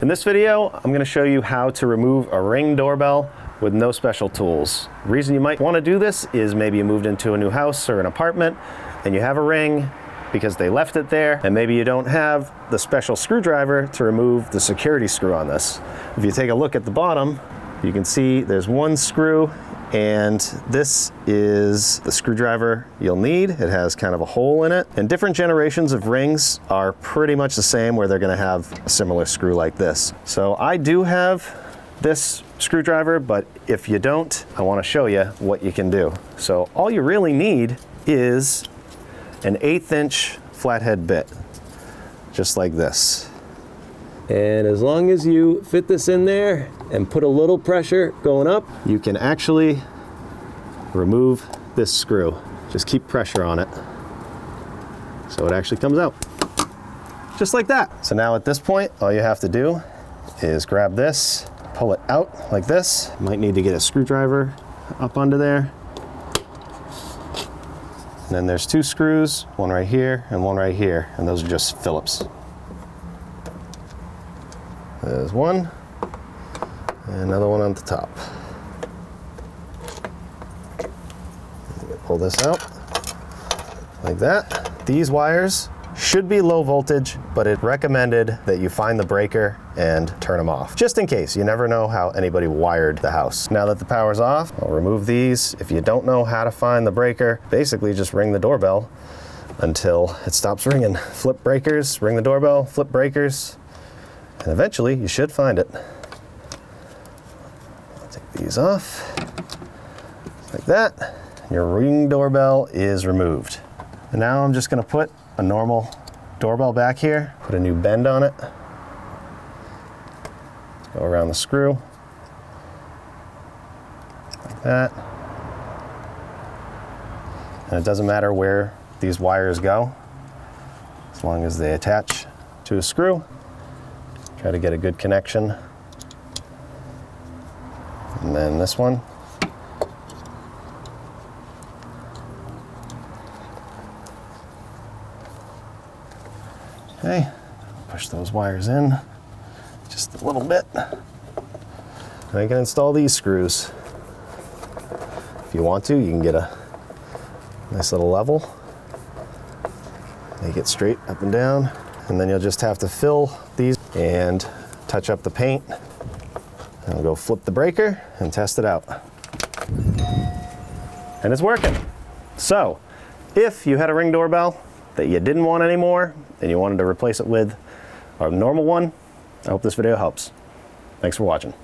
In this video, I'm going to show you how to remove a Ring doorbell with no special tools. The reason you might want to do this is maybe you moved into a new house or an apartment and you have a Ring because they left it there, and maybe you don't have the special screwdriver to remove the security screw on this. If you take a look at the bottom, you can see there's one screw, and this is the screwdriver you'll need. It has kind of a hole in it. And different generations of Rings are pretty much the same, where they're gonna have a similar screw like this. So I do have this screwdriver, but if you don't, I wanna show you what you can do. So all you really need is an 1/8 inch flathead bit, just like this. And as long as you fit this in there and put a little pressure going up, you can actually remove this screw. Just keep pressure on it so it actually comes out. Just like that. So now at this point, all you have to do is grab this, pull it out like this. You might need to get a screwdriver up under there. And then there's 2 screws, one right here and one right here, and those are just Phillips. There's one, and another one on the top. Pull this out, like that. These wires should be low voltage, but it's recommended that you find the breaker and turn them off, just in case. You never know how anybody wired the house. Now that the power's off, I'll remove these. If you don't know how to find the breaker, basically just ring the doorbell until it stops ringing. Flip breakers, ring the doorbell, flip breakers, and eventually you should find it. I'll take these off, like that. Your Ring doorbell is removed. And now I'm just gonna put a normal doorbell back here, put a new bend on it, go around the screw, like that. And it doesn't matter where these wires go, as long as they attach to a screw. Try to get a good connection. And then this one. Okay, push those wires in just a little bit. And I can install these screws. If you want to, you can get a nice little level. Make it straight up and down. And then you'll just have to fill these and touch up the paint. And we'll go flip the breaker and test it out. And it's working. So, if you had a Ring doorbell that you didn't want anymore and you wanted to replace it with a normal one, I hope this video helps. Thanks for watching.